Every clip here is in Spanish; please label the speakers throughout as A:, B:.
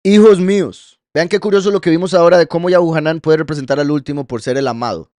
A: Hijos míos. Vean qué curioso lo que vimos ahora de cómo Yahuhanan puede representar al último por ser el amado.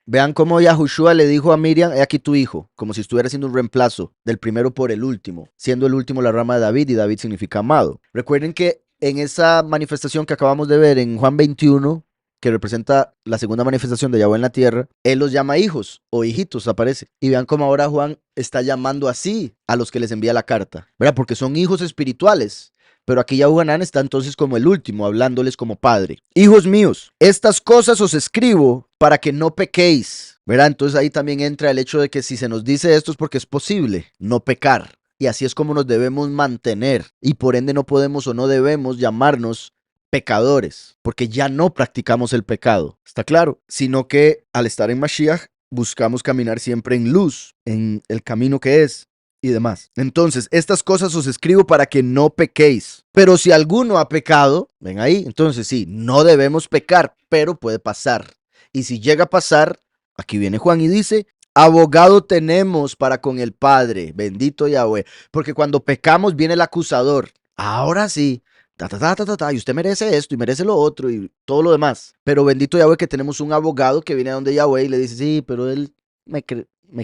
A: Vean cómo Yahushua le dijo a Miriam, he aquí tu hijo, como si estuviera haciendo un reemplazo del primero por el último, siendo el último la rama de David y David significa amado. Recuerden que en esa manifestación que acabamos de ver en Juan 21, que representa la segunda manifestación de Yahweh en la tierra, él los llama hijos o hijitos, aparece. Y vean cómo ahora Juan está llamando así a los que les envía la carta, ¿verdad? Porque son hijos espirituales. Pero aquí Yahuanán está entonces como el último, hablándoles como padre. Hijos míos, estas cosas os escribo para que no pequéis, ¿verdad? Entonces ahí también entra el hecho de que si se nos dice esto es porque es posible no pecar. Y así es como nos debemos mantener. Y por ende no podemos o no debemos llamarnos pecadores, porque ya no practicamos el pecado, ¿está claro? Sino que al estar en Mashiach buscamos caminar siempre en luz, en el camino que es y demás. Entonces, estas cosas os escribo para que no pequéis. Pero si alguno ha pecado, ven ahí, entonces sí, no debemos pecar, pero puede pasar. Y si llega a pasar, aquí viene Juan y dice, abogado tenemos para con el Padre, bendito Yahweh. Porque cuando pecamos viene el acusador. Ahora sí, y usted merece esto y merece lo otro y todo lo demás. Pero bendito Yahweh que tenemos un abogado que viene a donde Yahweh y le dice, sí, pero él me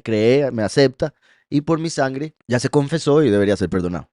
A: cree, me acepta y por mi sangre ya se confesó y debería ser perdonado.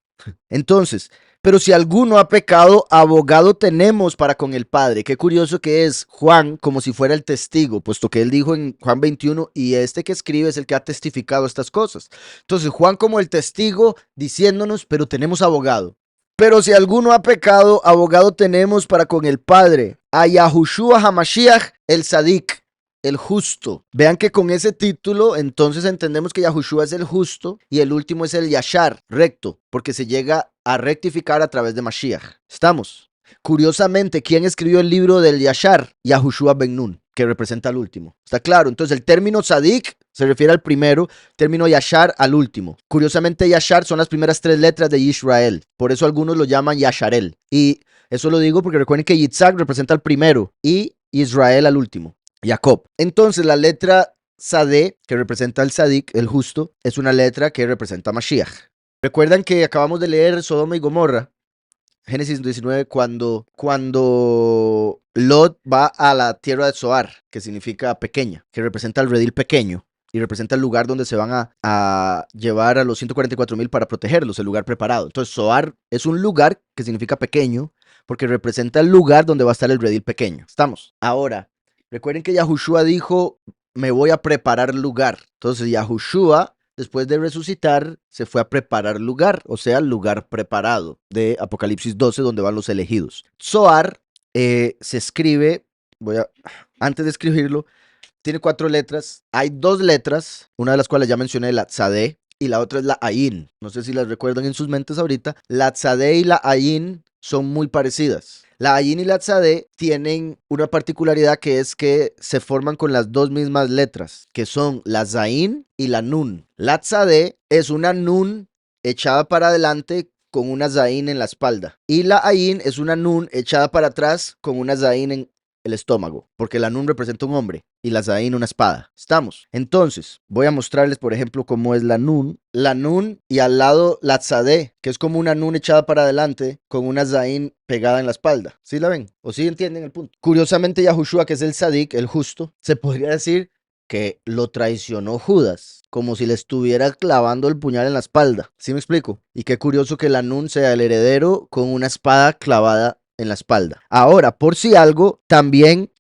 A: Entonces, pero si alguno ha pecado, abogado tenemos para con el Padre. Qué curioso que es Juan como si fuera el testigo, puesto que él dijo en Juan 21, y este que escribe es el que ha testificado estas cosas. Entonces, Juan como el testigo diciéndonos, pero tenemos abogado. Pero si alguno ha pecado, abogado tenemos para con el Padre, a Yahushua Hamashiach, el Sadik, el justo. Vean que con ese título entonces entendemos que Yahushua es el justo y el último es el Yashar, recto, porque se llega a rectificar a través de Mashiach. ¿Estamos? Curiosamente, ¿quién escribió el libro del Yashar? Yahushua Ben Nun, que representa al último. ¿Está claro? Entonces el término Sadik se refiere al primero, término Yashar al último. Curiosamente, Yashar son las primeras 3 letras de Israel. Por eso algunos lo llaman Yasharel. Y eso lo digo porque recuerden que Yitzhak representa al primero y Israel al último. Jacob. Entonces la letra Sadeh, que representa al Sadik, el justo, es una letra que representa a Mashiach. Recuerdan que acabamos de leer Sodoma y Gomorra, Génesis 19, cuando Lot va a la tierra de Zoar, que significa pequeña, que representa el redil pequeño y representa el lugar donde se van a llevar a los 144,000 para protegerlos, el lugar preparado. Entonces Zoar es un lugar que significa pequeño porque representa el lugar donde va a estar el redil pequeño. ¿Estamos? Ahora, recuerden que Yahushua dijo, me voy a preparar lugar. Entonces Yahushua, después de resucitar, se fue a preparar lugar, o sea, lugar preparado de Apocalipsis 12, donde van los elegidos. Zoar se escribe, antes de escribirlo, tiene 4 letras. Hay 2 letras, una de las cuales ya mencioné, la Tzadeh, y la otra es la Ayin. No sé si las recuerdan en sus mentes ahorita. La Tzadeh y la Ayin son muy parecidas. La Ayin y la Tzadeh tienen una particularidad que es que se forman con las 2 mismas letras, que son la Zayin y la Nun. La Tzadeh es una Nun echada para adelante con una Zayin en la espalda. Y la Ayin es una Nun echada para atrás con una Zayin en el estómago, porque la Nun representa un hombre y la Zayin una espada. ¿Estamos? Entonces, voy a mostrarles, por ejemplo, cómo es la Nun. La Nun y al lado la Tzadeh, que es como una Nun echada para adelante con una Zayin pegada en la espalda. ¿Sí la ven? ¿O sí entienden el punto? Curiosamente, Yahushua, que es el Sadik, el justo, se podría decir que lo traicionó Judas, como si le estuviera clavando el puñal en la espalda. ¿Sí me explico? Y qué curioso que la Nun sea el heredero con una espada clavada en la espalda. Ahora, por si algo, también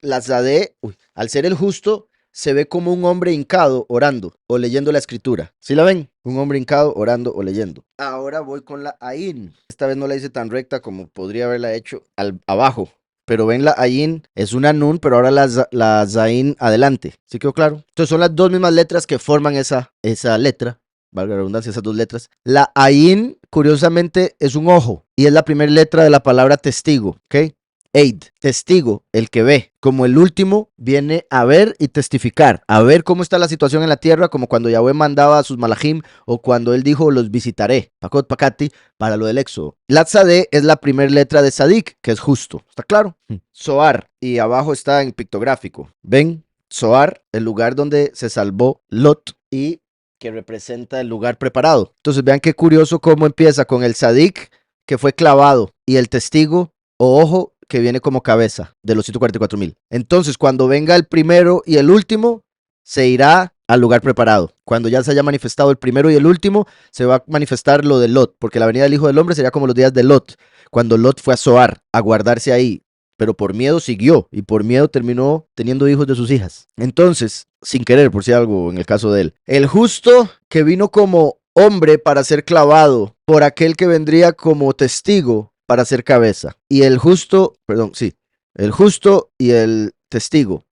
A: la Zadeh, al ser el justo, se ve como un hombre hincado orando o leyendo la escritura. ¿Sí la ven? Un hombre hincado orando o leyendo. Ahora voy con la Ayin. Esta vez no la hice tan recta como podría haberla hecho abajo. Pero ven, la Ayin es una Nun, pero ahora la Zayin adelante. ¿Sí quedó claro? Entonces son las 2 mismas letras que forman esa letra. Valga la redundancia, esas 2 letras. La Ayin, curiosamente, es un ojo y es la primera letra de la palabra testigo, ¿ok? Eid, testigo, el que ve. Como el último viene a ver y testificar, a ver cómo está la situación en la tierra, como cuando Yahweh mandaba a sus malachim o cuando él dijo los visitaré, Pakot Pakati, para lo del éxodo. La Tzadeh es la primera letra de Sadik, que es justo, ¿está claro? Zoar, y abajo está en pictográfico. ¿Ven? Zoar, el lugar donde se salvó Lot y que representa el lugar preparado. Entonces vean qué curioso cómo empieza con el Sadik, que fue clavado y el testigo o ojo que viene como cabeza de los 144,000. Entonces, cuando venga el primero y el último, se irá al lugar preparado. Cuando ya se haya manifestado el primero y el último, se va a manifestar lo de Lot, porque la venida del Hijo del Hombre sería como los días de Lot, cuando Lot fue a Zoar, a guardarse ahí, pero por miedo siguió y por miedo terminó teniendo hijos de sus hijas. Entonces, sin querer, por si algo en el caso de él, el justo que vino como hombre para ser clavado por aquel que vendría como testigo para ser cabeza. Y el justo, perdón, sí, el justo y el testigo,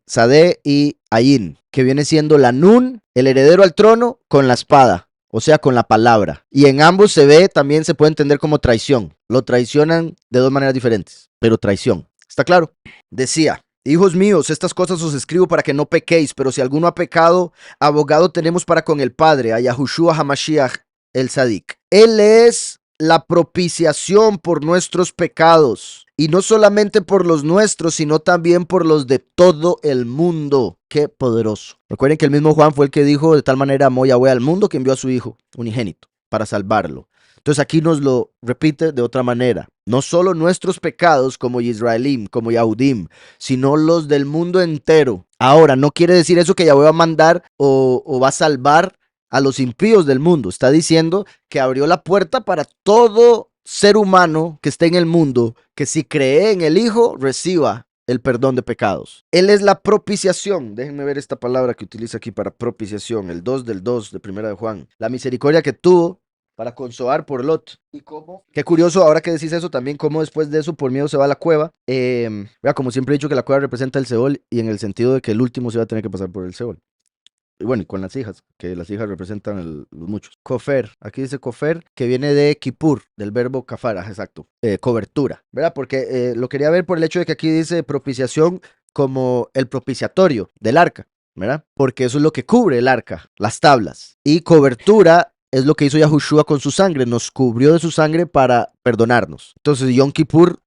A: Sadé y Ayin, que viene siendo la Nun, el heredero al trono, con la espada, o sea, con la palabra. Y en ambos se ve, también se puede entender como traición. Lo traicionan de dos maneras diferentes, pero traición. ¿Está claro? Decía, hijos míos, estas cosas os escribo para que no pequéis, pero si alguno ha pecado, abogado tenemos para con el Padre, a Yahushua HaMashiach el Sadik. Él es la propiciación por nuestros pecados, y no solamente por los nuestros, sino también por los de todo el mundo. ¡Qué poderoso! Recuerden que el mismo Juan fue el que dijo, de tal manera amó Yahweh al mundo que envió a su Hijo unigénito para salvarlo. Entonces aquí nos lo repite de otra manera. No solo nuestros pecados como Israelim, como Yahudim, sino los del mundo entero. Ahora, no quiere decir eso que Yahweh va a mandar o va a salvar a los impíos del mundo. Está diciendo que abrió la puerta para todo ser humano que esté en el mundo, que si cree en el Hijo, reciba el perdón de pecados. Él es la propiciación. Déjenme ver esta palabra que utiliza aquí para propiciación, el 2 del 2 de Primera de Juan. La misericordia que tuvo para consolar por Lot. ¿Y cómo? Qué curioso, ahora que decís eso, también cómo después de eso por miedo se va a la cueva. Como siempre he dicho que la cueva representa el Seol, y en el sentido de que el último se va a tener que pasar por el Seol. Y bueno, y con las hijas, que las hijas representan los muchos. Kofer, aquí dice Kofer, que viene de Kippur, del verbo kafar, exacto, cobertura, ¿verdad? Porque lo quería ver por el hecho de que aquí dice propiciación como el propiciatorio del arca, ¿verdad? Porque eso es lo que cubre el arca, las tablas. Y cobertura es lo que hizo Yahushua con su sangre, nos cubrió de su sangre para perdonarnos. Entonces Yom Kippur,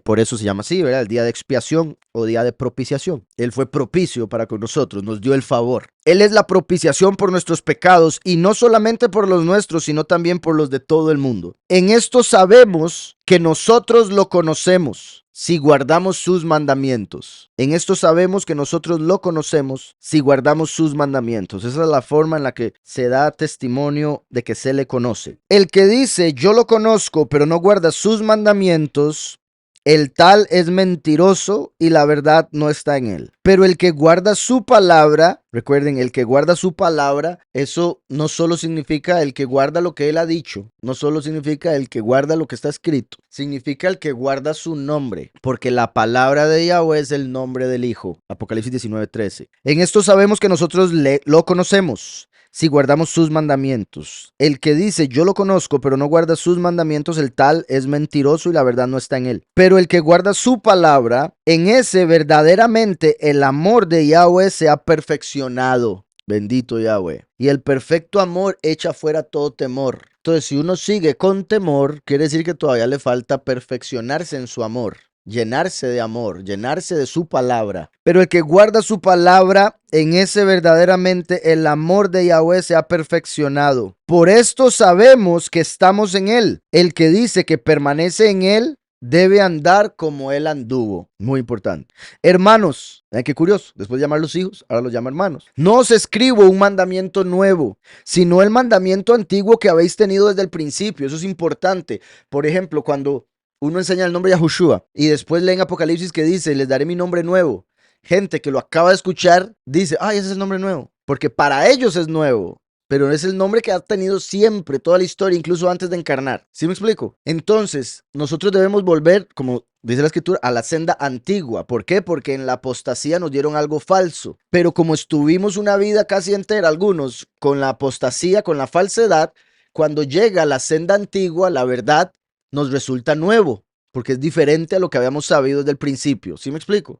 A: por eso se llama así, ¿verdad? El día de expiación o día de propiciación. Él fue propicio para con nosotros, nos dio el favor. Él es la propiciación por nuestros pecados, y no solamente por los nuestros, sino también por los de todo el mundo. En esto sabemos que nosotros lo conocemos si guardamos sus mandamientos. En esto sabemos que nosotros lo conocemos si guardamos sus mandamientos. Esa es la forma en la que se da testimonio de que se le conoce. El que dice yo lo conozco pero no guarda sus mandamientos, el tal es mentiroso y la verdad no está en él. Pero el que guarda su palabra, recuerden, el que guarda su palabra, eso no solo significa el que guarda lo que él ha dicho, no solo significa el que guarda lo que está escrito, significa el que guarda su nombre, porque la palabra de Yahweh es el nombre del Hijo. Apocalipsis 19:13. En esto sabemos que nosotros lo conocemos si guardamos sus mandamientos. El que dice yo lo conozco pero no guarda sus mandamientos, el tal es mentiroso y la verdad no está en él. Pero el que guarda su palabra, en ese verdaderamente el amor de Yahweh se ha perfeccionado. Bendito Yahweh. Y el perfecto amor echa fuera todo temor. Entonces, si uno sigue con temor, quiere decir que todavía le falta perfeccionarse en su amor. Llenarse de amor, llenarse de su palabra. Pero el que guarda su palabra, en ese verdaderamente el amor de Yahweh se ha perfeccionado. Por esto sabemos que estamos en él. El que dice que permanece en él debe andar como él anduvo. Muy importante. Hermanos, ¿ven qué curioso? Después de llamarlos hijos, ahora los llama hermanos. No os escribo un mandamiento nuevo, sino el mandamiento antiguo que habéis tenido desde el principio. Eso es importante. Por ejemplo, cuando uno enseña el nombre de Yahushua y después leen Apocalipsis que dice, les daré mi nombre nuevo. Gente que lo acaba de escuchar dice, ay, ese es el nombre nuevo. Porque para ellos es nuevo, pero es el nombre que ha tenido siempre, toda la historia, incluso antes de encarnar. ¿Sí me explico? Entonces, nosotros debemos volver, como dice la escritura, a la senda antigua. ¿Por qué? Porque en la apostasía nos dieron algo falso. Pero como estuvimos una vida casi entera, algunos, con la apostasía, con la falsedad, cuando llega la senda antigua, la verdad nos resulta nuevo, porque es diferente a lo que habíamos sabido desde el principio. ¿Sí me explico?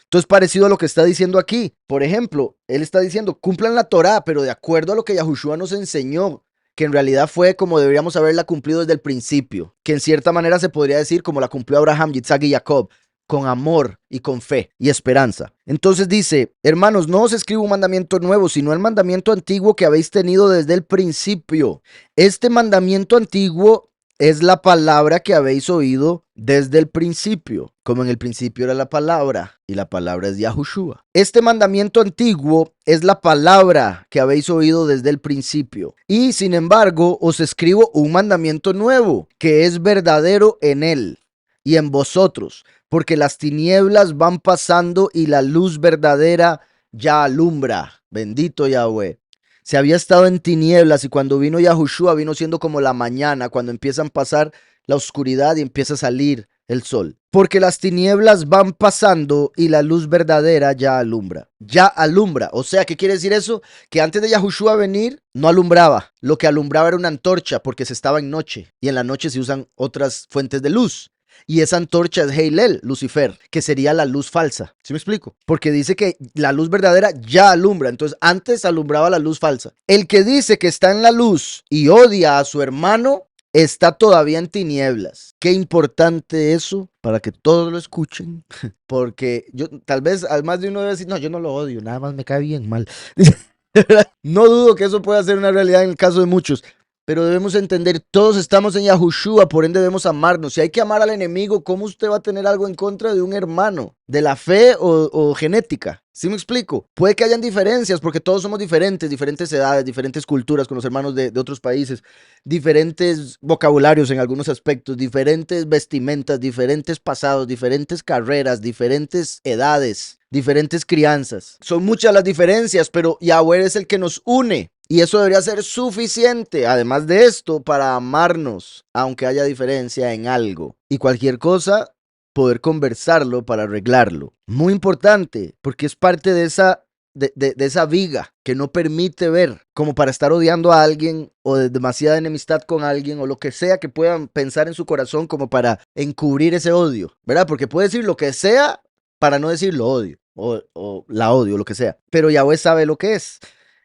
A: Entonces, parecido a lo que está diciendo aquí. Por ejemplo, él está diciendo, cumplan la Torá, pero de acuerdo a lo que Yahushua nos enseñó, que en realidad fue como deberíamos haberla cumplido desde el principio, que en cierta manera se podría decir como la cumplió Abraham, Yitzhak y Jacob, con amor y con fe y esperanza. Entonces dice, hermanos, no os escribo un mandamiento nuevo, sino el mandamiento antiguo que habéis tenido desde el principio. Este mandamiento antiguo es la palabra que habéis oído desde el principio, como en el principio era la palabra, y la palabra es Yahushua. Este mandamiento antiguo es la palabra que habéis oído desde el principio. Y sin embargo, os escribo un mandamiento nuevo, que es verdadero en él y en vosotros, porque las tinieblas van pasando y la luz verdadera ya alumbra. Bendito Yahweh. Se había estado en tinieblas y cuando vino Yahushua vino siendo como la mañana, cuando empiezan a pasar la oscuridad y empieza a salir el sol. Porque las tinieblas van pasando y la luz verdadera ya alumbra. Ya alumbra. O sea, ¿qué quiere decir eso? Que antes de Yahushua venir, no alumbraba. Lo que alumbraba era una antorcha porque se estaba en noche. Y en la noche se usan otras fuentes de luz. Y esa antorcha es Heilel, Lucifer, que sería la luz falsa. ¿Sí me explico? Porque dice que la luz verdadera ya alumbra. Entonces, antes alumbraba la luz falsa. El que dice que está en la luz y odia a su hermano, está todavía en tinieblas. Qué importante eso para que todos lo escuchen. Porque yo, tal vez, además de uno debe decir, no, yo no lo odio, nada más me cae bien mal. No dudo que eso pueda ser una realidad en el caso de muchos. Pero debemos entender, todos estamos en Yahushua, por ende debemos amarnos. Si hay que amar al enemigo, ¿cómo usted va a tener algo en contra de un hermano? ¿De la fe o genética? ¿Sí me explico? Puede que hayan diferencias, porque todos somos diferentes, diferentes edades, diferentes culturas con los hermanos de otros países, diferentes vocabularios en algunos aspectos, diferentes vestimentas, diferentes pasados, diferentes carreras, diferentes edades, diferentes crianzas. Son muchas las diferencias, pero Yahweh es el que nos une. Y eso debería ser suficiente, además de esto, para amarnos, aunque haya diferencia en algo. Y cualquier cosa, poder conversarlo para arreglarlo. Muy importante, porque es parte de esa viga que no permite ver, como para estar odiando a alguien o de demasiada enemistad con alguien o lo que sea que puedan pensar en su corazón como para encubrir ese odio, ¿verdad? Porque puede decir lo que sea para no decir lo odio o la odio, lo que sea. Pero Yahweh sabe lo que es.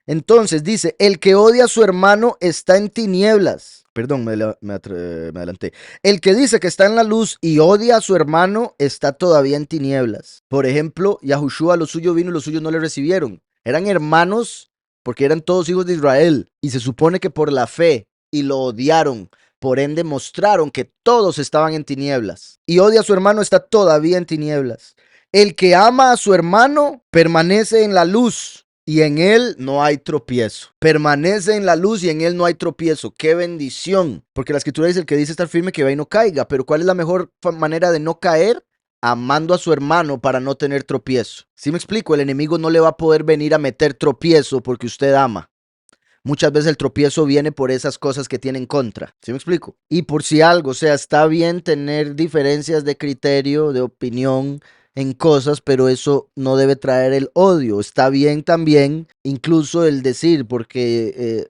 A: Entonces dice, el que odia a su hermano está en tinieblas. Perdón, me adelanté. El que dice que está en la luz y odia a su hermano está todavía en tinieblas. Por ejemplo, Yahushua, lo suyo vino y los suyos no le recibieron. Eran hermanos porque eran todos hijos de Israel. Y se supone que por la fe y lo odiaron. Por ende mostraron que todos estaban en tinieblas. Y odia a su hermano está todavía en tinieblas. El que ama a su hermano permanece en la luz. Y en él no hay tropiezo. Permanece en la luz y en él no hay tropiezo. ¡Qué bendición! Porque la escritura dice, el que dice estar firme que va y no caiga. Pero ¿cuál es la mejor manera de no caer? Amando a su hermano para no tener tropiezo. ¿Sí me explico? El enemigo no le va a poder venir a meter tropiezo porque usted ama. Muchas veces el tropiezo viene por esas cosas que tiene en contra. ¿Sí me explico? Y por si algo, o sea, está bien tener diferencias de criterio, de opinión en cosas, pero eso no debe traer el odio. Está bien también incluso el decir, porque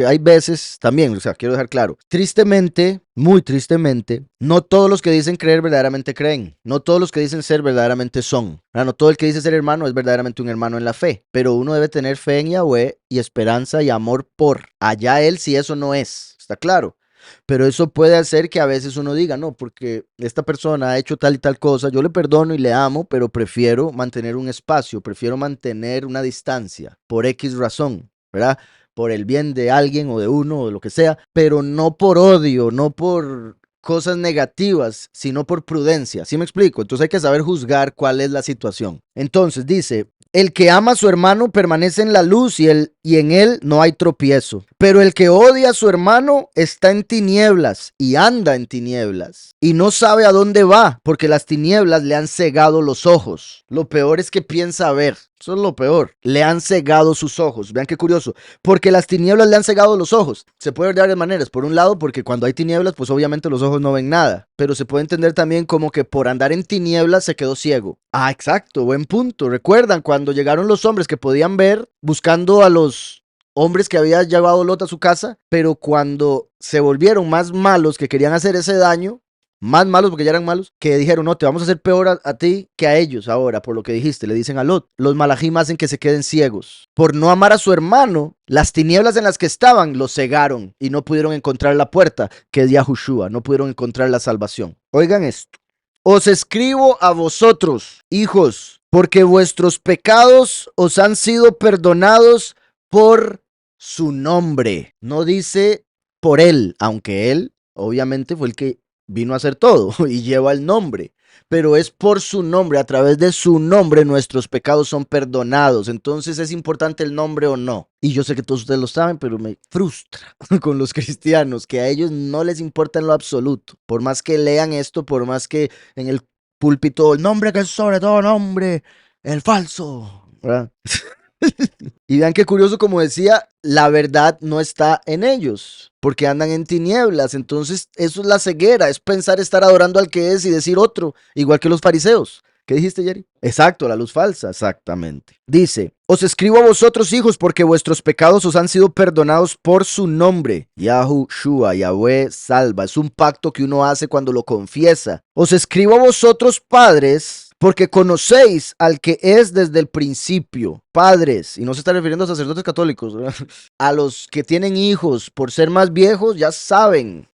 A: hay veces también, o sea, quiero dejar claro, tristemente, muy tristemente, no todos los que dicen creer verdaderamente creen, no todos los que dicen ser verdaderamente son, no todo el que dice ser hermano es verdaderamente un hermano en la fe, pero uno debe tener fe en Yahweh y esperanza y amor por allá él si eso no es, está claro. Pero eso puede hacer que a veces uno diga, no, porque esta persona ha hecho tal y tal cosa, yo le perdono y le amo, pero prefiero mantener un espacio, prefiero mantener una distancia por X razón, ¿verdad? Por el bien de alguien o de uno o de lo que sea, pero no por odio, no por cosas negativas, sino por prudencia. ¿Sí me explico? Entonces hay que saber juzgar cuál es la situación. Entonces dice, el que ama a su hermano permanece en la luz y en él no hay tropiezo. Pero el que odia a su hermano está en tinieblas y anda en tinieblas y no sabe a dónde va porque las tinieblas le han cegado los ojos. Lo peor es que piensa ver. Eso es lo peor. Le han cegado sus ojos. Vean qué curioso. Porque las tinieblas le han cegado los ojos. Se puede ver de varias maneras. Por un lado, porque cuando hay tinieblas, pues obviamente los ojos no ven nada. Pero se puede entender también como que por andar en tinieblas se quedó ciego. Ah, exacto. Buen punto. ¿Recuerdan cuando llegaron los hombres que podían ver buscando a los hombres que había llevado Lot a su casa? Pero cuando se volvieron más malos que querían hacer ese daño, más malos porque ya eran malos, que dijeron, no, te vamos a hacer peor a ti que a ellos ahora, por lo que dijiste, le dicen a Lot. Los malajim hacen que se queden ciegos. Por no amar a su hermano, las tinieblas en las que estaban los cegaron y no pudieron encontrar la puerta, que es Yahushua, no pudieron encontrar la salvación. Oigan esto. Os escribo a vosotros, hijos, porque vuestros pecados os han sido perdonados por su nombre. No dice por él, aunque él obviamente fue el que vino a hacer todo y lleva el nombre. Pero es por su nombre, a través de su nombre nuestros pecados son perdonados. Entonces, ¿es importante el nombre o no? Y yo sé que todos ustedes lo saben, pero me frustra con los cristianos, que a ellos no les importa en lo absoluto. Por más que lean esto, por más que en el púlpito, el nombre que es sobre todo nombre, el falso, ¿verdad? Y vean qué curioso, como decía, la verdad no está en ellos, porque andan en tinieblas. Entonces, eso es la ceguera, es pensar estar adorando al que es y decir otro, igual que los fariseos. ¿Qué dijiste, Jerry? Exacto, la luz falsa, exactamente. Dice, os escribo a vosotros, hijos, porque vuestros pecados os han sido perdonados por su nombre. Yahushua, Yahweh salva. Es un pacto que uno hace cuando lo confiesa. Os escribo a vosotros, padres, porque conocéis al que es desde el principio. Padres, y no se está refiriendo a sacerdotes católicos, ¿verdad? A los que tienen hijos, por ser más viejos, ya saben.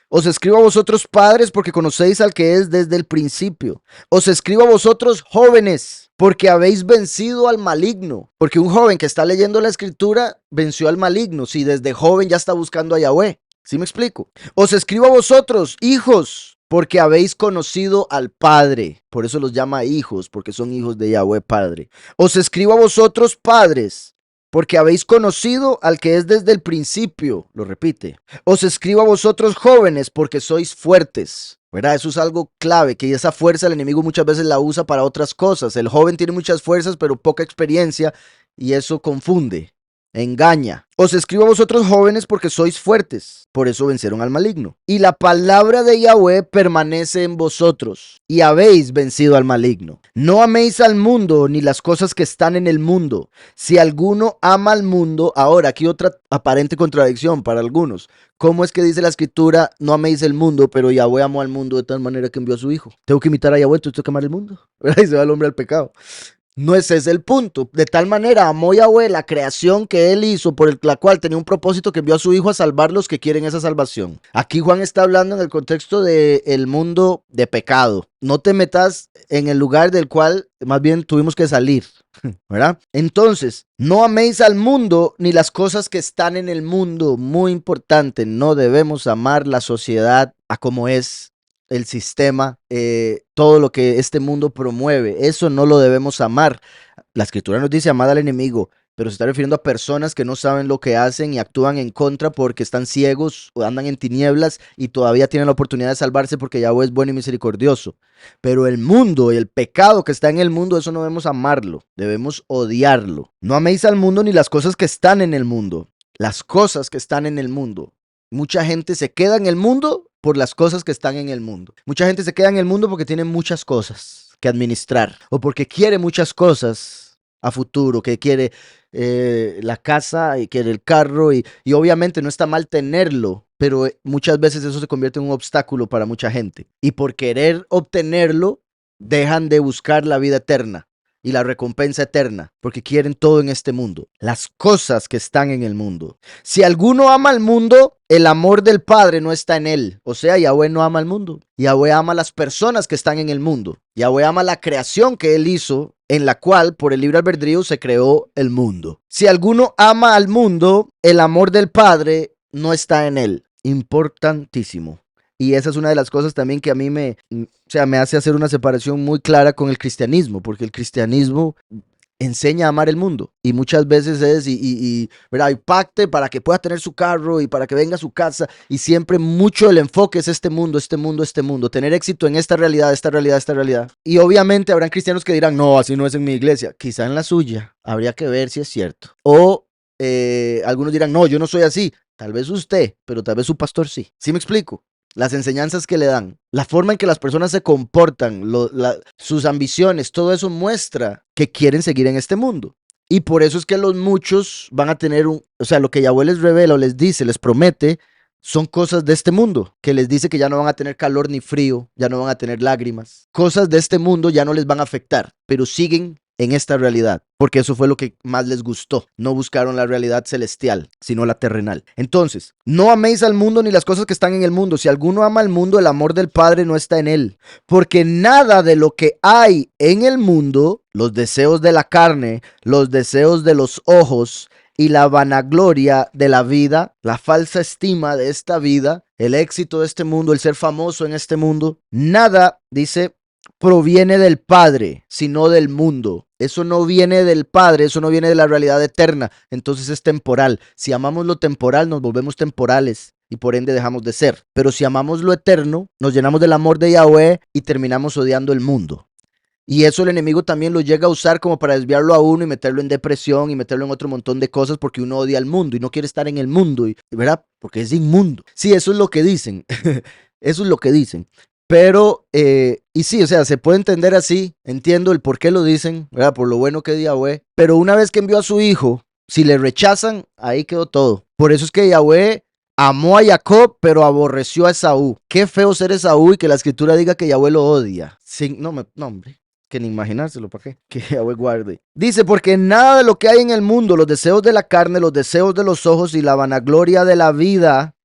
A: Os escribo a vosotros, padres, porque conocéis al que es desde el principio. Os escribo a vosotros, jóvenes, porque habéis vencido al maligno. Porque un joven que está leyendo la escritura venció al maligno, si desde joven ya está buscando a Yahweh. ¿Sí me explico? Os escribo a vosotros, hijos, porque habéis conocido al Padre. Por eso los llama hijos, porque son hijos de Yahweh Padre. Os escribo a vosotros, padres, porque habéis conocido al que es desde el principio. Lo repite. Os escribo a vosotros, jóvenes, porque sois fuertes. ¿Verdad? Eso es algo clave, que esa fuerza el enemigo muchas veces la usa para otras cosas. El joven tiene muchas fuerzas, pero poca experiencia, y eso confunde, engaña. Os escribo a vosotros, jóvenes, porque sois fuertes, por eso vencieron al maligno. Y la palabra de Yahweh permanece en vosotros, y habéis vencido al maligno. No améis al mundo, ni las cosas que están en el mundo. Si alguno ama al mundo, ahora aquí otra aparente contradicción para algunos. ¿Cómo es que dice la escritura, no améis el mundo, pero Yahweh amó al mundo de tal manera que envió a su hijo? Tengo que imitar a Yahweh, entonces tengo que amar el mundo. Y se va el hombre al pecado. No ese es el punto. De tal manera amó Yahweh la creación que él hizo, por la cual tenía un propósito, que envió a su hijo a salvar los que quieren esa salvación. Aquí Juan está hablando en el contexto del mundo de pecado. No te metas en el lugar del cual más bien tuvimos que salir, ¿verdad? Entonces, no améis al mundo ni las cosas que están en el mundo. Muy importante, no debemos amar la sociedad a como es, el sistema, todo lo que este mundo promueve. Eso no lo debemos amar. La escritura nos dice amad al enemigo, pero se está refiriendo a personas que no saben lo que hacen y actúan en contra porque están ciegos o andan en tinieblas y todavía tienen la oportunidad de salvarse porque Yahweh es bueno y misericordioso. Pero el mundo y el pecado que está en el mundo, eso no debemos amarlo, debemos odiarlo. No améis al mundo ni las cosas que están en el mundo. Las cosas que están en el mundo. Mucha gente se queda en el mundo por las cosas que están en el mundo. Mucha gente se queda en el mundo porque tiene muchas cosas que administrar o porque quiere muchas cosas a futuro, que quiere la casa y quiere el carro y obviamente no está mal tenerlo, pero muchas veces eso se convierte en un obstáculo para mucha gente. Y por querer obtenerlo, dejan de buscar la vida eterna y la recompensa eterna, porque quieren todo en este mundo, las cosas que están en el mundo. Si alguno ama al mundo, el amor del Padre no está en él. O sea, Yahweh no ama al mundo. Yahweh ama a las personas que están en el mundo. Yahweh ama la creación que él hizo, en la cual por el libre albedrío se creó el mundo. Si alguno ama al mundo, el amor del Padre no está en él. Importantísimo. Y esa es una de las cosas también que a mí me hace hacer una separación muy clara con el cristianismo, porque el cristianismo enseña a amar el mundo y muchas veces es ¿verdad? Y pacte para que pueda tener su carro y para que venga a su casa y siempre mucho el enfoque es este mundo, tener éxito en esta realidad, esta realidad, esta realidad. Y obviamente habrán cristianos que dirán, no, así no es en mi iglesia, quizá en la suya, habría que ver si es cierto. O algunos dirán, no, yo no soy así, tal vez usted, pero tal vez su pastor sí. ¿Sí me explico? Las enseñanzas que le dan, la forma en que las personas se comportan, sus ambiciones, todo eso muestra que quieren seguir en este mundo. Y por eso es que los muchos van a tener lo que Yahweh les revela o les dice, les promete, son cosas de este mundo, que les dice que ya no van a tener calor ni frío, ya no van a tener lágrimas. Cosas de este mundo ya no les van a afectar, pero siguen en esta realidad, porque eso fue lo que más les gustó. No buscaron la realidad celestial, sino la terrenal. Entonces, no améis al mundo ni las cosas que están en el mundo. Si alguno ama al mundo, el amor del Padre no está en él. Porque nada de lo que hay en el mundo, los deseos de la carne, los deseos de los ojos y la vanagloria de la vida, la falsa estima de esta vida, el éxito de este mundo, el ser famoso en este mundo, nada, dice, proviene del Padre, sino del mundo. Eso no viene del Padre, eso no viene de la realidad eterna, entonces es temporal. Si amamos lo temporal, nos volvemos temporales y por ende dejamos de ser. Pero si amamos lo eterno, nos llenamos del amor de Yahweh y terminamos odiando el mundo. Y eso el enemigo también lo llega a usar como para desviarlo a uno y meterlo en depresión y meterlo en otro montón de cosas porque uno odia al mundo y no quiere estar en el mundo, ¿verdad? Porque es inmundo. Sí, eso es lo que dicen. Eso es lo que dicen. Pero, y sí, o sea, se puede entender así, entiendo el por qué lo dicen, ¿verdad? Por lo bueno que es Yahweh. Pero una vez que envió a su hijo, si le rechazan, ahí quedó todo. Por eso es que Yahweh amó a Jacob, pero aborreció a Esaú. Qué feo ser Esaú y que la escritura diga que Yahweh lo odia. Sí, no, hombre, que ni imaginárselo, ¿para qué? Que Yahweh guarde. Dice, porque nada de lo que hay en el mundo, los deseos de la carne, los deseos de los ojos y la vanagloria de la vida,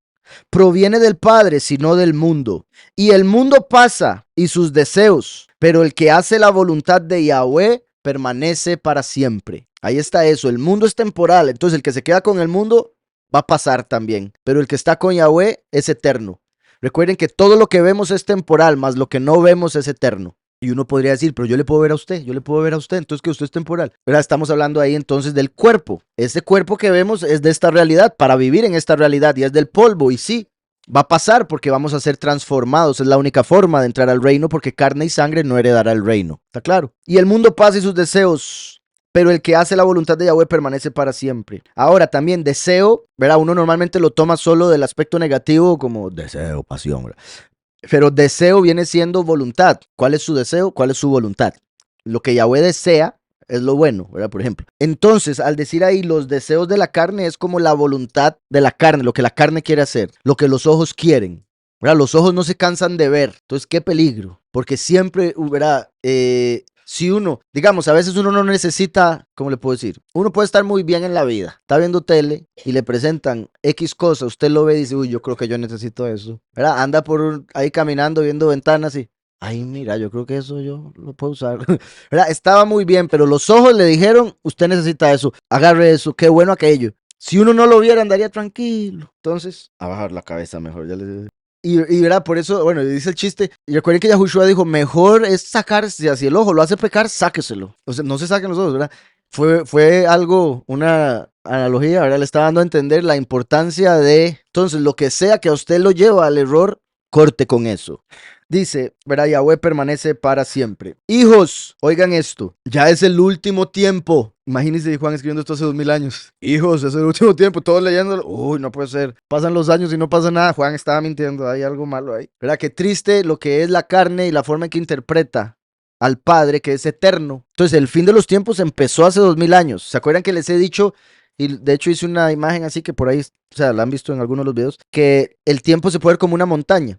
A: proviene del Padre, sino del mundo. Y el mundo pasa y sus deseos, pero el que hace la voluntad de Yahweh permanece para siempre. Ahí está eso, el mundo es temporal, entonces el que se queda con el mundo va a pasar también, pero el que está con Yahweh es eterno. Recuerden que todo lo que vemos es temporal, más lo que no vemos es eterno. Y uno podría decir, pero yo le puedo ver a usted, yo le puedo ver a usted, entonces que usted es temporal. ¿Verdad? Estamos hablando ahí entonces del cuerpo. Este cuerpo que vemos es de esta realidad, para vivir en esta realidad, y es del polvo, y sí, va a pasar porque vamos a ser transformados, es la única forma de entrar al reino, porque carne y sangre no heredará el reino. ¿Está claro? Y el mundo pasa y sus deseos, pero el que hace la voluntad de Yahweh permanece para siempre. Ahora, también deseo, ¿verdad? Uno normalmente lo toma solo del aspecto negativo, como deseo, pasión, ¿verdad? Pero deseo viene siendo voluntad. ¿Cuál es su deseo? ¿Cuál es su voluntad? Lo que Yahweh desea es lo bueno, ¿verdad? Por ejemplo. Entonces, al decir ahí los deseos de la carne es como la voluntad de la carne, lo que la carne quiere hacer, lo que los ojos quieren, ¿verdad? Los ojos no se cansan de ver. Entonces, qué peligro. Porque siempre, ¿verdad? Si uno, digamos, a veces uno no necesita, ¿cómo le puedo decir? Uno puede estar muy bien en la vida, está viendo tele y le presentan X cosa, usted lo ve y dice, uy, yo creo que yo necesito eso, ¿verdad? Anda por ahí caminando, viendo ventanas y, ay, mira, yo creo que eso yo lo puedo usar, ¿verdad? Estaba muy bien, pero los ojos le dijeron, usted necesita eso, agarre eso, qué bueno aquello. Si uno no lo viera, andaría tranquilo. Entonces, a bajar la cabeza mejor, ya les... Y verá, por eso, bueno, dice el chiste. Y recuerden que Yahushua dijo: mejor es sacarse, así el ojo lo hace pecar, sáqueselo. O sea, no se saquen los ojos, ¿verdad? Fue algo, una analogía, ¿verdad? Le estaba dando a entender la importancia de. Entonces, lo que sea que a usted lo lleva al error, corte con eso. Dice, ¿verdad? Yahweh permanece para siempre. Hijos, oigan esto, ya es el último tiempo. Imagínense Juan escribiendo esto hace 2000 años. Hijos, es el último tiempo, todos leyéndolo. Uy, no puede ser. Pasan los años y no pasa nada. Juan estaba mintiendo, hay algo malo ahí. ¿Verdad? Qué triste lo que es la carne y la forma en que interpreta al Padre, que es eterno. Entonces, el fin de los tiempos empezó hace 2000 años. ¿Se acuerdan que les he dicho? Y de hecho hice una imagen así que por ahí, o sea, la han visto en algunos de los videos, que el tiempo se puede ver como una montaña.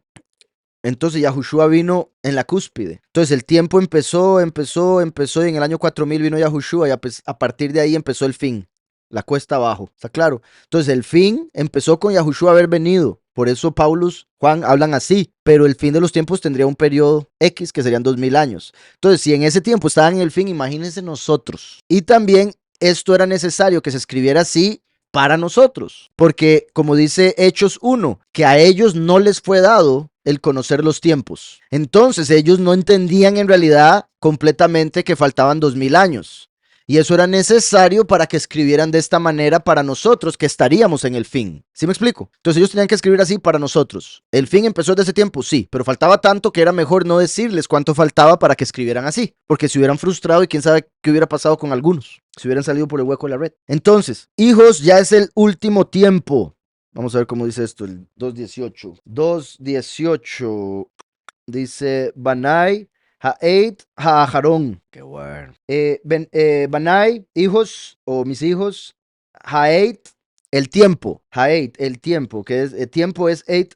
A: Entonces Yahushua vino en la cúspide. Entonces el tiempo empezó y en el año 4000 vino Yahushua y a partir de ahí empezó el fin, la cuesta abajo, ¿está claro? Entonces el fin empezó con Yahushua haber venido. Por eso Paulus, Juan hablan así, pero el fin de los tiempos tendría un periodo X que serían 2000 años. Entonces si en ese tiempo estaban en el fin, imagínense nosotros. Y también esto era necesario que se escribiera así para nosotros, porque como dice Hechos 1, que a ellos no les fue dado el conocer los tiempos. Entonces ellos no entendían en realidad completamente que faltaban 2000 años. Y eso era necesario para que escribieran de esta manera para nosotros que estaríamos en el fin. ¿Sí me explico? Entonces ellos tenían que escribir así para nosotros. El fin empezó desde ese tiempo, sí, pero faltaba tanto que era mejor no decirles cuánto faltaba para que escribieran así, porque se hubieran frustrado y quién sabe qué hubiera pasado con algunos, si hubieran salido por el hueco de la red. Entonces, hijos, ya es el último tiempo. Vamos a ver cómo dice esto, el 2.18. 2.18 dice, Banai, Haed, Haajarón. Qué bueno. Banai, hijos, o mis hijos, Haed, el tiempo. Haed, el tiempo, que es, el tiempo es Eid,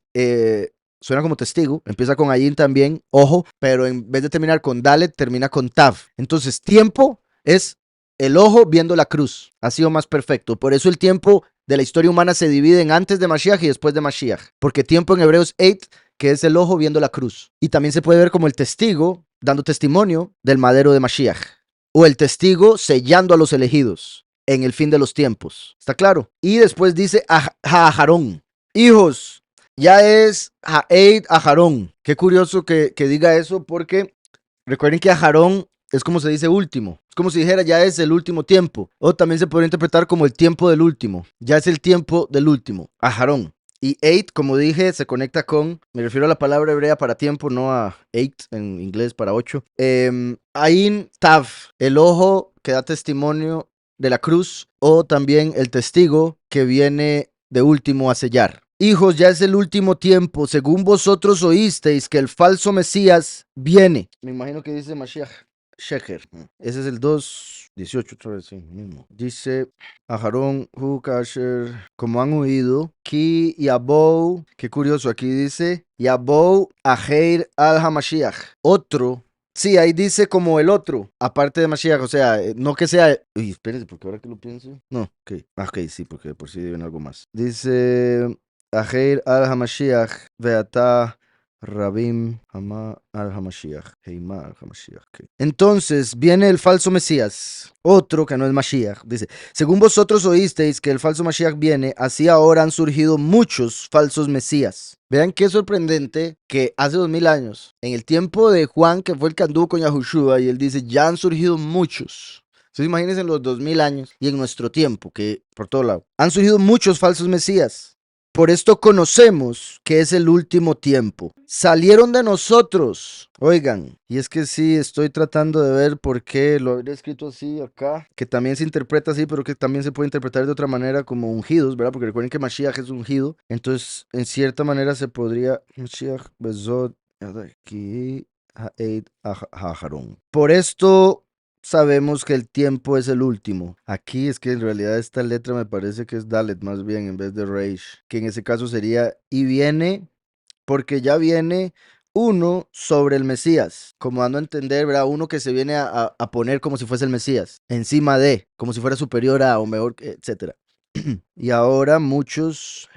A: suena como testigo, empieza con Ayin también, ojo, pero en vez de terminar con Dalet, termina con Tav. Entonces, tiempo es el ojo viendo la cruz, ha sido más perfecto. Por eso el tiempo de la historia humana se divide en antes de Mashiach y después de Mashiach. Porque tiempo en hebreo es Eit, que es el ojo viendo la cruz. Y también se puede ver como el testigo dando testimonio del madero de Mashiach. O el testigo sellando a los elegidos. en el fin de los tiempos. ¿Está claro? Y después dice a Aharón. Hijos, ya es Ha'ed Aharón. Qué curioso que diga eso porque recuerden que Aharón es como se dice último. Es como si dijera ya es el último tiempo. O también se podría interpretar como el tiempo del último. Ya es el tiempo del último. Aharón. Y eight, como dije, se conecta con, me refiero a la palabra hebrea para tiempo, no a eight en inglés para 8. Ain Tav, el ojo que da testimonio de la cruz, o también el testigo que viene de último a sellar. Hijos, ya es el último tiempo, según vosotros oísteis que el falso Mesías viene. Me imagino que dice Mashiach Sheker. Ese es el 2:18, otra vez, sí, mismo. Dice Aharón, Hu Kasher, como han oído, Ki Yabou, qué curioso, aquí dice Yabou Aheir al Hamashiach. Otro. Sí, ahí dice como el otro, aparte de Mashiach, o sea, no que sea... Uy, espérense, porque ahora que lo pienso... No, ok, ok, sí, porque por si viene algo más. Dice... Aheir al Hamashiach, Beata Rabim Hama al Hamashiach, Heima al Hamashiach. Okay. Entonces viene el falso Mesías, otro que no es Mashiach. Dice, según vosotros oísteis que el falso Mashiach viene, así ahora han surgido muchos falsos Mesías. Vean qué sorprendente que hace 2000 años, en el tiempo de Juan, que fue el que anduvo con Yahushua, y él dice, ya han surgido muchos. Entonces imagínense en los 2000 años y en nuestro tiempo, que por todo lado, han surgido muchos falsos Mesías. Por esto conocemos que es el último tiempo. Salieron de nosotros. Oigan, y es que sí, estoy tratando de ver por qué lo habría escrito así acá, que también se interpreta así, pero que también se puede interpretar de otra manera como ungidos, ¿verdad? Porque recuerden que Mashiach es ungido. Entonces, en cierta manera se podría... Mashiach, Bezod, aquí, Ha'ed, Aharón. Por esto... sabemos que el tiempo es el último. Aquí es que en realidad esta letra me parece que es Dalet más bien en vez de Reish, que en ese caso sería y viene porque ya viene uno sobre el Mesías, como dando a entender, ¿verdad? Uno que se viene a poner como si fuese el Mesías, encima de, como si fuera superior a o mejor, etcétera. Y ahora muchos...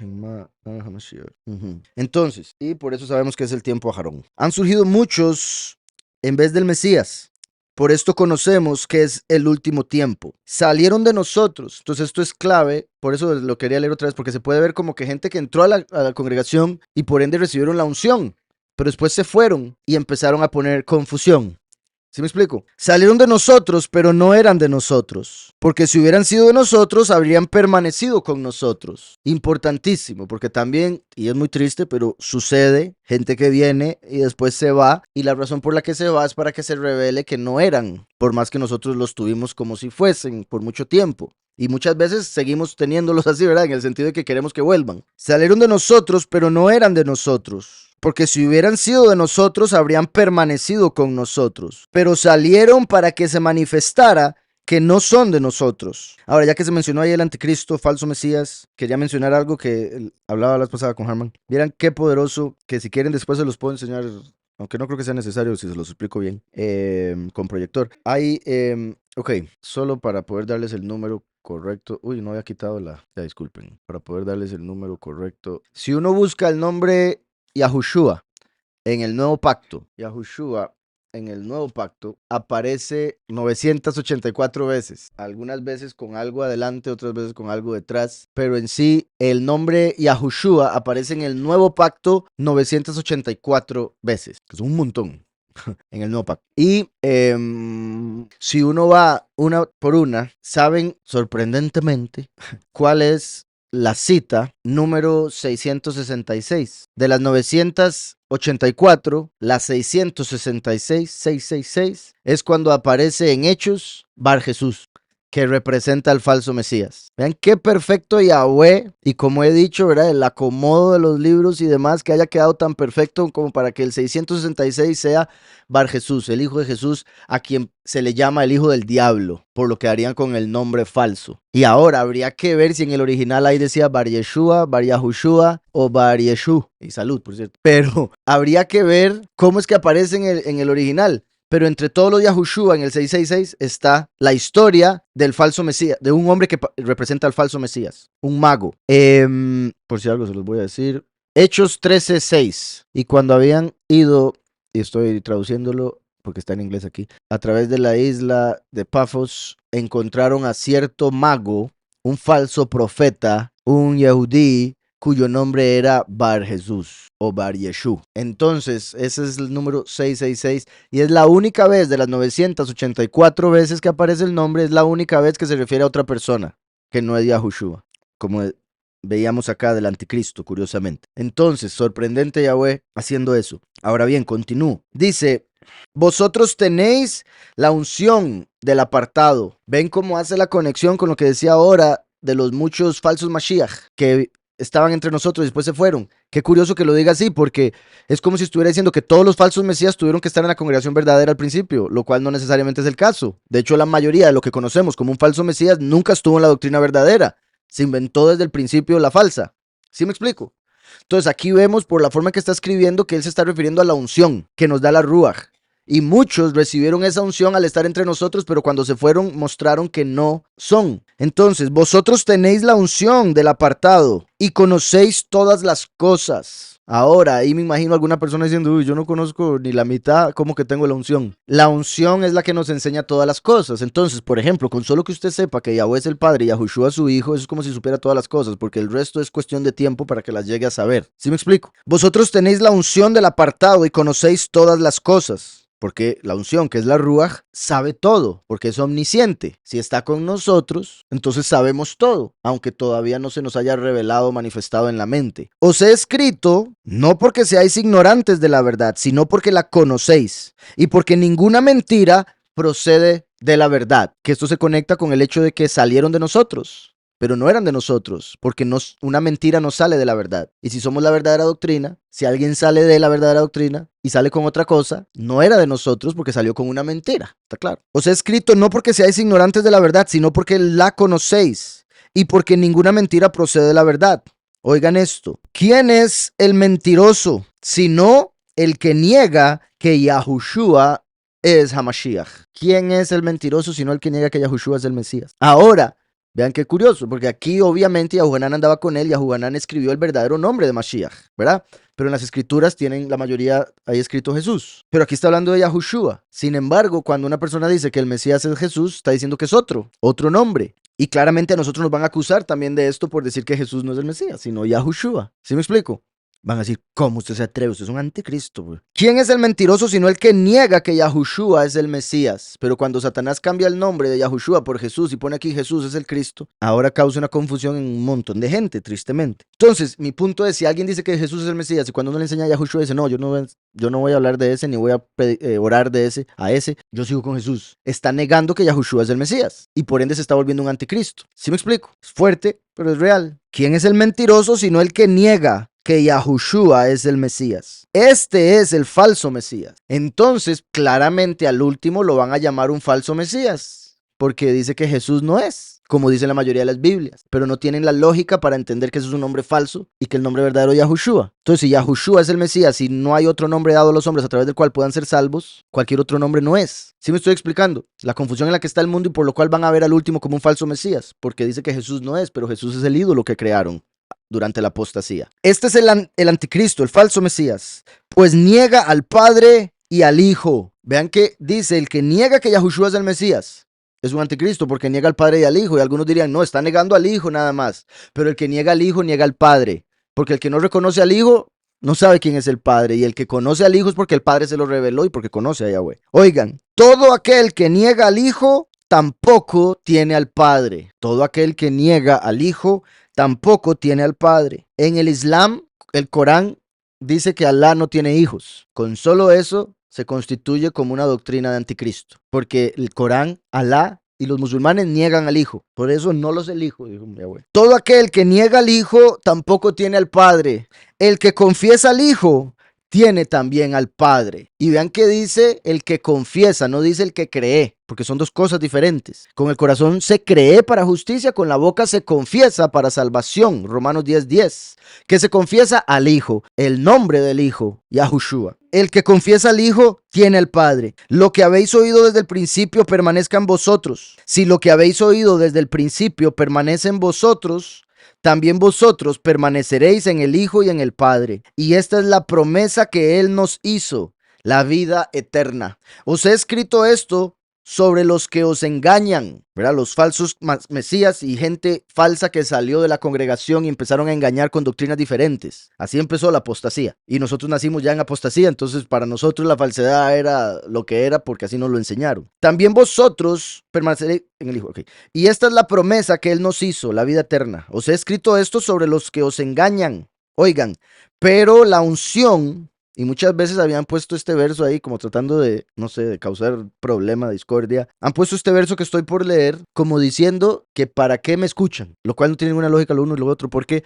A: Entonces, y por eso sabemos que es el tiempo Aharón. Han surgido muchos en vez del Mesías. Por esto conocemos que es el último tiempo. Salieron de nosotros. Entonces esto es clave. Por eso lo quería leer otra vez. Porque se puede ver como que gente que entró a la congregación y por ende recibieron la unción. Pero después se fueron y empezaron a poner confusión. ¿Sí me explico? Salieron de nosotros, pero no eran de nosotros. Porque si hubieran sido de nosotros, habrían permanecido con nosotros. Importantísimo, porque también, y es muy triste, pero sucede, gente que viene y después se va, y la razón por la que se va es para que se revele que no eran, por más que nosotros los tuvimos como si fuesen por mucho tiempo. Y muchas veces seguimos teniéndolos así, ¿verdad? En el sentido de que queremos que vuelvan. Salieron de nosotros, pero no eran de nosotros. Porque si hubieran sido de nosotros, habrían permanecido con nosotros. Pero salieron para que se manifestara que no son de nosotros. Ahora, ya que se mencionó ahí el anticristo, falso Mesías, quería mencionar algo que hablaba la vez pasada con Harman. Vieran qué poderoso, que si quieren después se los puedo enseñar, aunque no creo que sea necesario si se los explico bien, con proyector. Hay, ok, solo para poder darles el número correcto. Uy, no había quitado ya disculpen. Para poder darles el número correcto. Si uno busca el nombre Yahushua en el nuevo pacto, Yahushua en el nuevo pacto aparece 984 veces, algunas veces con algo adelante, otras veces con algo detrás, pero en sí el nombre Yahushua aparece en el nuevo pacto 984 veces, que es un montón en el nuevo pacto. Y si uno va una por una, saben sorprendentemente cuál es la cita número 666. De las 984, la 666, 666, es cuando aparece en Hechos Bar Jesús, que representa al falso Mesías. Vean qué perfecto Yahweh, y como he dicho, ¿verdad? El acomodo de los libros y demás, que haya quedado tan perfecto como para que el 666 sea Bar Jesús, el hijo de Jesús, a quien se le llama el hijo del diablo, por lo que harían con el nombre falso. Y ahora habría que ver si en el original ahí decía Bar Yeshua, Bar Yahushua o Bar Yeshu. Y salud, por cierto. Pero habría que ver cómo es que aparece en el original. Pero entre todos los Yahushua en el 666 está la historia del falso Mesías, de un hombre que representa al falso Mesías, un mago. Por si algo se los voy a decir. Hechos 13:6. Y cuando habían ido, y estoy traduciéndolo porque está en inglés aquí, a través de la isla de Pafos, encontraron a cierto mago, un falso profeta, un Yehudí, cuyo nombre era Bar Jesús o Bar Yeshú. Entonces, ese es el número 666 y es la única vez de las 984 veces que aparece el nombre, es la única vez que se refiere a otra persona, que no es Yahushua, como veíamos acá del anticristo, curiosamente. Entonces, sorprendente Yahweh haciendo eso. Ahora bien, continúo. Dice, vosotros tenéis la unción del apartado. ¿Ven cómo hace la conexión con lo que decía ahora de los muchos falsos Mashiach que estaban entre nosotros y después se fueron? Qué curioso que lo diga así, porque es como si estuviera diciendo que todos los falsos mesías tuvieron que estar en la congregación verdadera al principio, lo cual no necesariamente es el caso. De hecho, la mayoría de lo que conocemos como un falso mesías nunca estuvo en la doctrina verdadera. Se inventó desde el principio la falsa. ¿Sí me explico? Entonces aquí vemos por la forma que está escribiendo que él se está refiriendo a la unción que nos da la Ruach. Y muchos recibieron esa unción al estar entre nosotros, pero cuando se fueron mostraron que no son. Entonces, vosotros tenéis la unción del apartado y conocéis todas las cosas. Ahora, ahí me imagino alguna persona diciendo, uy, yo no conozco ni la mitad, ¿cómo que tengo la unción? La unción es la que nos enseña todas las cosas. Entonces, por ejemplo, con solo que usted sepa que Yahweh es el Padre y Yahushua su Hijo, eso es como si supiera todas las cosas, porque el resto es cuestión de tiempo para que las llegue a saber. ¿Sí me explico? Vosotros tenéis la unción del apartado y conocéis todas las cosas. Porque la unción, que es la Ruach, sabe todo, porque es omnisciente. Si está con nosotros, entonces sabemos todo, aunque todavía no se nos haya revelado o manifestado en la mente. Os he escrito, no porque seáis ignorantes de la verdad, sino porque la conocéis, y porque ninguna mentira procede de la verdad. Que esto se conecta con el hecho de que salieron de nosotros, pero no eran de nosotros, porque una mentira no sale de la verdad. Y si somos la verdadera doctrina, si alguien sale de la verdadera doctrina y sale con otra cosa, no era de nosotros porque salió con una mentira. ¿Está claro? Os he escrito no porque seáis ignorantes de la verdad, sino porque la conocéis y porque ninguna mentira procede de la verdad. Oigan esto. ¿Quién es el mentiroso? Sino el que niega que Yahushua es Hamashiach. ¿Quién es el mentiroso sino el que niega que Yahushua es el Mesías? Ahora, vean qué curioso, porque aquí obviamente Yahuanán andaba con él y Yahuanán escribió el verdadero nombre de Mashiach, ¿verdad? Pero en las escrituras tienen la mayoría ahí escrito Jesús. Pero aquí está hablando de Yahushua. Sin embargo, cuando una persona dice que el Mesías es Jesús, está diciendo que es otro nombre. Y claramente a nosotros nos van a acusar también de esto por decir que Jesús no es el Mesías, sino Yahushua. ¿Sí me explico? Van a decir, ¿cómo usted se atreve? Usted es un anticristo, güey. ¿Quién es el mentiroso sino el que niega que Yahushua es el Mesías? Pero cuando Satanás cambia el nombre de Yahushua por Jesús y pone aquí Jesús es el Cristo, ahora causa una confusión en un montón de gente, tristemente. Entonces, mi punto es, si alguien dice que Jesús es el Mesías y cuando uno le enseña a Yahushua dice, no, yo no voy a hablar de ese, ni voy a orar de ese a ese, yo sigo con Jesús. Está negando que Yahushua es el Mesías y por ende se está volviendo un anticristo. ¿Sí me explico? Es fuerte, pero es real. ¿Quién es el mentiroso sino el que niega que Yahushua es el Mesías? Este es el falso Mesías. Entonces, claramente al último lo van a llamar un falso Mesías, porque dice que Jesús no es, como dice la mayoría de las Biblias, pero no tienen la lógica para entender que eso es un nombre falso y que el nombre verdadero es Yahushua. Entonces, si Yahushua es el Mesías y no hay otro nombre dado a los hombres a través del cual puedan ser salvos, cualquier otro nombre no es. ¿Sí me estoy explicando? La confusión en la que está el mundo y por lo cual van a ver al último como un falso Mesías, porque dice que Jesús no es, pero Jesús es el ídolo que crearon durante la apostasía. Este es el anticristo, el falso Mesías, pues niega al Padre y al Hijo. Vean que dice, el que niega que Yahushua es el Mesías es un anticristo porque niega al Padre y al Hijo. Y algunos dirían, no, está negando al Hijo nada más. Pero el que niega al Hijo, niega al Padre. Porque el que no reconoce al Hijo, no sabe quién es el Padre. Y el que conoce al Hijo es porque el Padre se lo reveló y porque conoce a Yahweh. Oigan, todo aquel que niega al Hijo, tampoco tiene al Padre. Todo aquel que niega al Hijo, tampoco tiene al Padre. En el Islam, el Corán dice que Alá no tiene hijos. Con solo eso se constituye como una doctrina de anticristo. Porque el Corán, Alá y los musulmanes niegan al Hijo. Por eso no los elijo, dijo Yahweh. Todo aquel que niega al Hijo tampoco tiene al Padre. El que confiesa al Hijo tiene también al Padre. Y vean que dice el que confiesa, no dice el que cree, porque son dos cosas diferentes. Con el corazón se cree para justicia, con la boca se confiesa para salvación. Romanos 10:10. Que se confiesa al Hijo, el nombre del Hijo, Yahushua. El que confiesa al Hijo tiene al Padre. Lo que habéis oído desde el principio permanezca en vosotros. Si lo que habéis oído desde el principio permanece en vosotros, también vosotros permaneceréis en el Hijo y en el Padre. Y esta es la promesa que Él nos hizo, la vida eterna. Os he escrito esto sobre los que os engañan, ¿verdad? Los falsos mesías y gente falsa que salió de la congregación y empezaron a engañar con doctrinas diferentes. Así empezó la apostasía. Y nosotros nacimos ya en apostasía, entonces para nosotros la falsedad era lo que era porque así nos lo enseñaron. También vosotros permaneceréis en el Hijo. Okay. Y esta es la promesa que Él nos hizo, la vida eterna. Os he escrito esto sobre los que os engañan. Oigan, pero la unción... Y muchas veces habían puesto este verso ahí como tratando de, no sé, de causar problema, discordia. Han puesto este verso que estoy por leer como diciendo que para qué me escuchan. Lo cual no tiene ninguna lógica lo uno y lo otro. Porque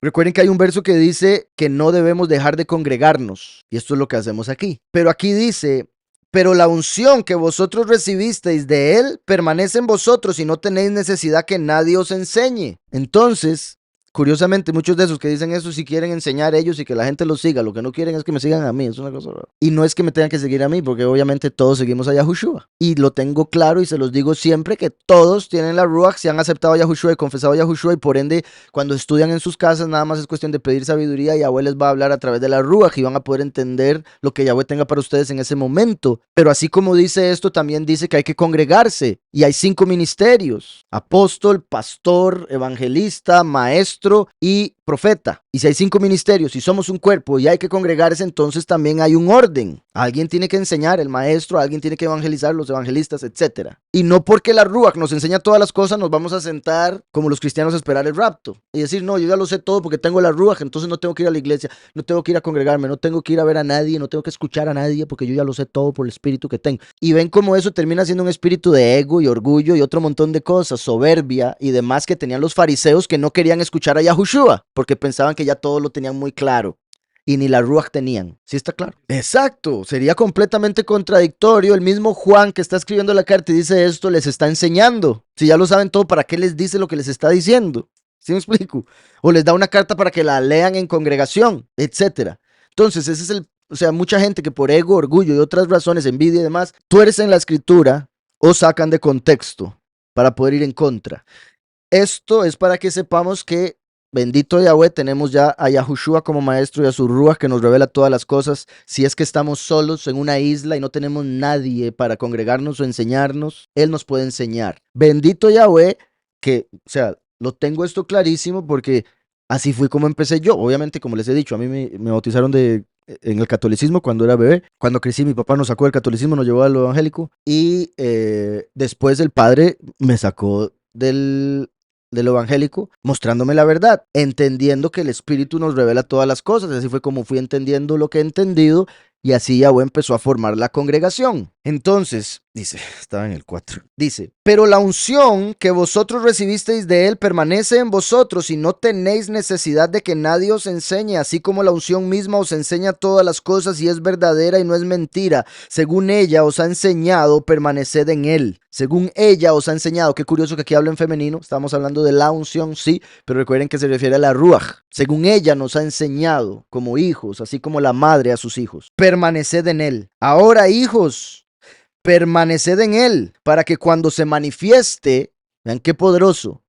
A: recuerden que hay un verso que dice que no debemos dejar de congregarnos. Y esto es lo que hacemos aquí. Pero aquí dice, pero la unción que vosotros recibisteis de Él permanece en vosotros y no tenéis necesidad que nadie os enseñe. Entonces... Curiosamente, muchos de esos que dicen eso sí quieren enseñar ellos y que la gente los siga. Lo que no quieren es que me sigan a mí. Es una cosa rara. Y no es que me tengan que seguir a mí, porque obviamente todos seguimos a Yahushua. Y lo tengo claro y se los digo siempre que todos tienen la Ruach, si han aceptado a Yahushua y confesado a Yahushua. Y por ende, cuando estudian en sus casas, nada más es cuestión de pedir sabiduría y Yahweh les va a hablar a través de la Ruach y van a poder entender lo que Yahweh tenga para ustedes en ese momento. Pero así como dice esto, también dice que hay que congregarse. Y hay 5 ministerios: apóstol, pastor, evangelista, maestro y profeta. Y si hay 5 ministerios y somos un cuerpo y hay que congregarse, entonces también hay un orden. Alguien tiene que enseñar, el maestro, alguien tiene que evangelizar, los evangelistas, etc. Y no porque la Ruach nos enseña todas las cosas, nos vamos a sentar como los cristianos a esperar el rapto. Y decir, no, yo ya lo sé todo porque tengo la Ruach, entonces no tengo que ir a la iglesia, no tengo que ir a congregarme, no tengo que ir a ver a nadie, no tengo que escuchar a nadie porque yo ya lo sé todo por el espíritu que tengo. Y ven cómo eso termina siendo un espíritu de ego y orgullo y otro montón de cosas, soberbia y demás que tenían los fariseos que no querían escuchar a Yahushua porque pensaban que ya todo lo tenían muy claro. Y ni la Ruach tenían. ¿Sí está claro? Exacto. Sería completamente contradictorio. El mismo Juan que está escribiendo la carta y dice esto, les está enseñando. Si ya lo saben todo, ¿para qué les dice lo que les está diciendo? ¿Sí me explico? O les da una carta para que la lean en congregación, etcétera. Entonces, ese es o sea, mucha gente que por ego, orgullo y otras razones, envidia y demás, tuercen la escritura o sacan de contexto para poder ir en contra. Esto es para que sepamos que bendito Yahweh, tenemos ya a Yahushua como maestro y a su Ruach que nos revela todas las cosas. Si es que estamos solos en una isla y no tenemos nadie para congregarnos o enseñarnos, Él nos puede enseñar. Bendito Yahweh, que, o sea, lo tengo esto clarísimo porque así fue como empecé yo. Obviamente, como les he dicho, a mí me bautizaron en el catolicismo cuando era bebé. Cuando crecí, mi papá nos sacó del catolicismo, nos llevó a lo evangélico. Y después el padre me sacó de lo evangélico, mostrándome la verdad, entendiendo que el Espíritu nos revela todas las cosas. Así fue como fui entendiendo lo que he entendido y así Yahweh empezó a formar la congregación. Entonces, dice, estaba en el 4, dice, pero la unción que vosotros recibisteis de Él permanece en vosotros y no tenéis necesidad de que nadie os enseñe, así como la unción misma os enseña todas las cosas y es verdadera y no es mentira. Según ella os ha enseñado, permaneced en Él. Según ella os ha enseñado, qué curioso que aquí habla en femenino, estamos hablando de la unción, sí, pero recuerden que se refiere a la Ruach. Según ella nos ha enseñado como hijos, así como la madre a sus hijos, permaneced en Él. Ahora, hijos, permaneced en Él, para que cuando se manifieste, vean qué poderoso,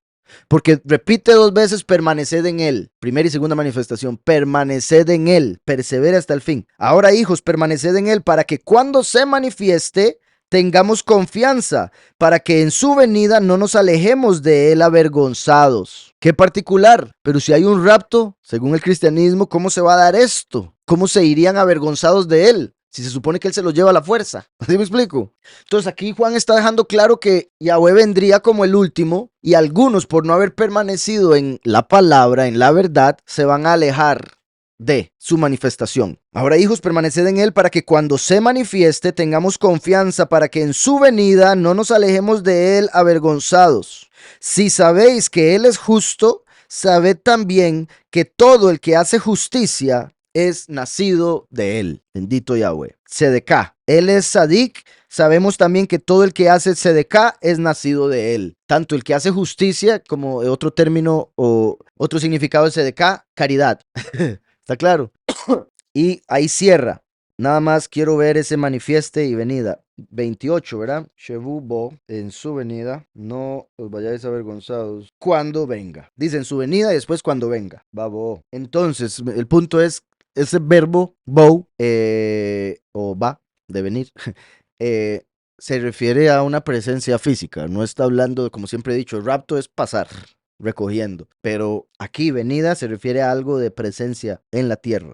A: porque repite 2 veces, permaneced en Él, primera y segunda manifestación, permaneced en Él, persevera hasta el fin. Ahora, hijos, permaneced en Él, para que cuando se manifieste, tengamos confianza, para que en su venida no nos alejemos de Él avergonzados. Qué particular, pero si hay un rapto, según el cristianismo, ¿cómo se va a dar esto? ¿Cómo se irían avergonzados de Él? Si se supone que Él se los lleva a la fuerza. ¿Sí me explico? Entonces aquí Juan está dejando claro que Yahweh vendría como el último y algunos por no haber permanecido en la palabra, en la verdad, se van a alejar de su manifestación. Ahora, hijos, permaneced en Él para que cuando se manifieste tengamos confianza, para que en su venida no nos alejemos de Él avergonzados. Si sabéis que Él es justo, sabed también que todo el que hace justicia es nacido de Él. Bendito Yahweh. Sedeká. Él es Sadik. Sabemos también que todo el que hace Sedeká es nacido de Él. Tanto el que hace justicia, como otro término o otro significado de Sedeká, caridad. ¿Está claro? Y ahí cierra. Nada más quiero ver ese manifieste y venida. 28, ¿verdad? Shevubo, en su venida, no os vayáis avergonzados cuando venga. Dice en su venida y después cuando venga. Babo. Entonces, el punto es ese verbo, bo, o va, de venir, se refiere a una presencia física, no está hablando, de, como siempre he dicho, el rapto es pasar recogiendo, pero aquí venida se refiere a algo de presencia en la tierra.